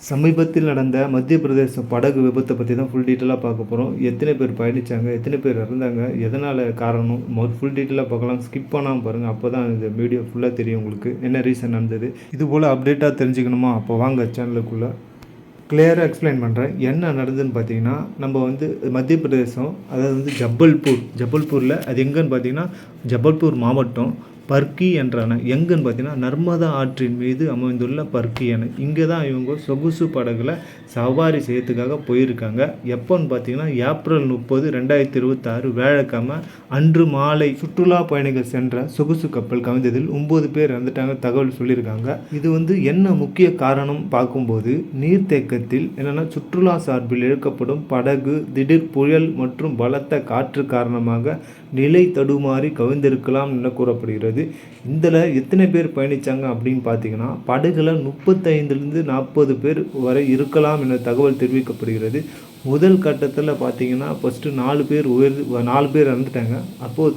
சமீபத்தில் நடந்த மத்திய பிரதேச படகு விபத்தை பற்றி தான் ஃபுல் டீட்டெயிலாக பார்க்க போகிறோம். எத்தனை பேர் பயணித்தாங்க, எத்தனை பேர் இறந்தாங்க, எதனால் காரணம், ஃபுல் டீட்டெயிலாக பார்க்கலாம். ஸ்கிப் பண்ணாமல் பாருங்கள், அப்போ தான் இந்த வீடியோ ஃபுல்லாக தெரியும் உங்களுக்கு என்ன ரீசன் நடந்தது. இது போல் அப்டேட்டாக தெரிஞ்சுக்கணுமா, அப்போ வாங்க சேனலுக்குள்ளே கிளியராக எக்ஸ்பிளைன் பண்ணுறேன். என்ன நடந்ததுன்னு பார்த்தீங்கன்னா, நம்ம மத்திய பிரதேசம், அதாவது ஜபல்பூரில் அது எங்கன்னு பார்த்தீங்கன்னா ஜபல்பூர் மாவட்டம் பர்கி என்ற அணை. எங்கன்னு பார்த்தீங்கன்னா நர்மதா ஆற்றின் மீது அமைந்துள்ள பர்கி அணை. இங்கே தான் இவங்க சொகுசு படகுல சவாரி செய்யறதுக்காக போயிருக்காங்க. எப்போன்னு பார்த்தீங்கன்னா ஏப்ரல் 30, 2026 வியாழக்கிழமை அன்று மாலை சுற்றுலா பயணிகள் சென்ற சொகுசு கப்பல் கவிழ்ந்ததில் 9 பேர் இறந்துட்டாங்க தகவல் சொல்லியிருக்காங்க. இது என்ன முக்கிய காரணம் பார்க்கும்போது, நீர்த்தேக்கத்தில் என்னென்னா சுற்றுலா சார்பில் இழுக்கப்படும் படகு திடீர் புயல் மற்றும் பலத்த காற்று காரணமாக நிலை தடுமாறி கவிழ்ந்திருக்கலாம் என கூறப்படுகிறது. இதில் எத்தனை பேர் பயணித்தாங்க அப்படின்னு பார்த்தீங்கன்னா, படகுல 35லேருந்து 40 பேர் வரை இருக்கலாம் என தகவல் தெரிவிக்கப்படுகிறது. முதல் கட்டத்தில் பார்த்தீங்கன்னா ஃபஸ்ட்டு 4 பேர் இறந்துட்டாங்க.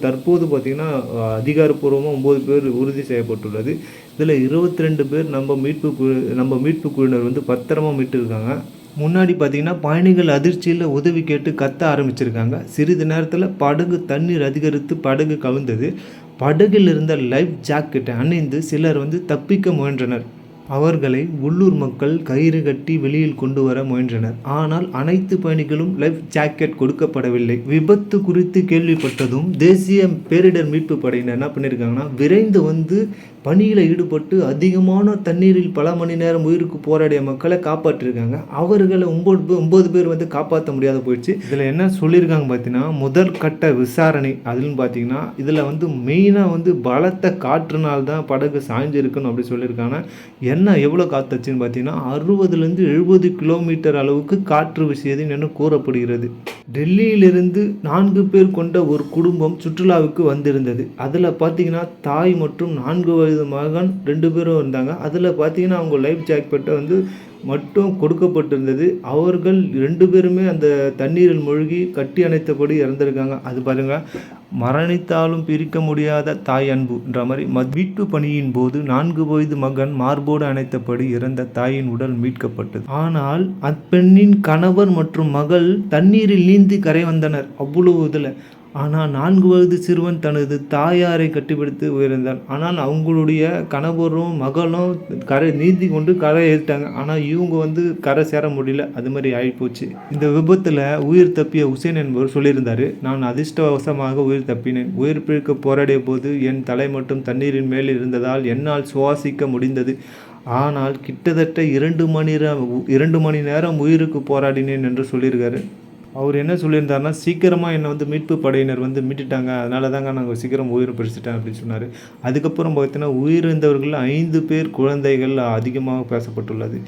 தற்போது பார்த்தீங்கன்னா அதிகாரப்பூர்வமாக 9 பேர் உறுதி செய்யப்பட்டுள்ளது. இதில் 22 பேர் நம்ம மீட்பு குழுவினர் பத்திரமா மீட்டிருக்காங்க. முன்னாடி பார்த்தீங்கன்னா பயணிகள் அதிர்ச்சியில் உதவி கேட்டு கத்த ஆரம்பிச்சிருக்காங்க. சிறிது நேரத்தில் படகு தண்ணீர் அதிகரித்து படகு கவிழ்ந்தது. படகில் இருந்த லைஃப் ஜாக்கெட்டை அணிந்து சிலர் தப்பிக்க முயன்றனர். அவர்களை உள்ளூர் மக்கள் கயிறு கட்டி வெளியில் கொண்டு வர முயன்றனர். ஆனால் அனைத்து பயணிகளும் லைஃப் ஜாக்கெட் கொடுக்கப்படவில்லை. விபத்து குறித்து கேள்விப்பட்டதும் தேசிய பேரிடர் மீட்பு படையினர் என்ன பண்ணியிருக்காங்கன்னா, விரைந்து பணியில் ஈடுபட்டு அதிகமான தண்ணீரில் பல மணி நேரம் உயிருக்கு போராடிய மக்களை காப்பாற்றிருக்காங்க. அவர்களை 9 பேர் காப்பாற்ற முடியாத போயிடுச்சு. இதில் என்ன சொல்லியிருக்காங்க பார்த்தீங்கன்னா, முதல் கட்ட விசாரணை அதுன்னு பார்த்தீங்கன்னா, இதில் மெயினாக பலத்த காற்றுனால்தான் படகு சாய்ஞ்சிருக்குன்னு அப்படி சொல்லியிருக்காங்க. எவ்வளோ காற்றுச்சுன்னு பார்த்தீங்கன்னா 60லேருந்து 70 கிலோமீட்டர் அளவுக்கு காற்று வீசியது என கூறப்படுகிறது. டெல்லியிலிருந்து 4 பேர் கொண்ட ஒரு குடும்பம் சுற்றுலாவுக்கு வந்திருந்தது. அதில் பார்த்தீங்கன்னா தாய் மற்றும் 4 வயது மகன் 2 பேரும் இருந்தாங்க. அதில் பார்த்தீங்கன்னா அவங்க லைஃப் ஜாக்கெட்டை மட்டும் கொடுக்கப்பட்டிருந்தது. அவர்கள் 2 பேருமே அந்த தண்ணீரில் மூழ்கி கட்டி அணைத்தபடி இறந்திருக்காங்க. அது பாருங்கள், மரணித்தாலும் பிரிக்க முடியாத தாய் அன்புன்ற மாதிரி. மீட்பு பணியின் போது 4 வயது மகன் மார்போடு அணைத்தபடி இறந்த தாயின் உடல் மீட்கப்பட்டது. ஆனால் அப்பெண்ணின் கணவர் மற்றும் மகள் தண்ணீரில் நீந்தி கரை வந்தனர். அவ்வளவு இதில் ஆனால் 4 வயது சிறுவன் தனது தாயாரை கட்டிப்பிடித்து உயர்ந்தான். ஆனால் அவங்களுடைய கணவரும் மகளும் நீந்தி கொண்டு கரை ஏறிட்டாங்க. ஆனால் இவங்க கரை சேர முடியல. அது மாதிரி ஆகிப்போச்சு. இந்த விபத்தில் உயிர் தப்பிய உசேன் என்பவர் சொல்லியிருந்தார், நான் அதிர்ஷ்டவசமாக உயிர் தப்பினேன். உயிர் பிழைக்க போராடிய போது என் தலை மட்டும் தண்ணீரின் மேல் இருந்ததால் என்னால் சுவாசிக்க முடிந்தது. ஆனால் கிட்டத்தட்ட 2 மணி நேரம் உயிருக்கு போராடினேன் என்று சொல்லியிருக்காரு. அவர் என்ன சொல்லியிருந்தாருன்னா, சீக்கிரமாக என்னை மீட்பு படையினர் மீட்டுட்டாங்க, அதனால தாங்க நாங்கள் சீக்கிரம் உயிர் பிடிச்சிட்டேன் அப்படின்னு சொன்னார். அதுக்கப்புறம் பார்த்தீங்கன்னா உயிரிழந்தவர்கள் 5 பேர் குழந்தைகள் அதிகமாக பேசப்பட்டுள்ளது.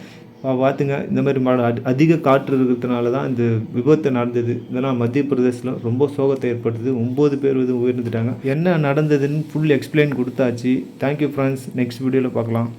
பார்த்துங்க, இந்த மாதிரி அதிக காற்று இருக்கிறதுனால தான் இந்த விபத்து நடந்தது. இதெல்லாம் மத்திய பிரதேசத்தில் ரொம்ப சோகத்தை ஏற்படுத்துது. 9 பேர் உயிர்ந்துட்டாங்க. என்ன நடந்ததுன்னு ஃபுல் எக்ஸ்பிளைன் கொடுத்தாச்சு. தேங்க்யூ ஃப்ரெண்ட்ஸ், நெக்ஸ்ட் வீடியோவில் பார்க்கலாம்.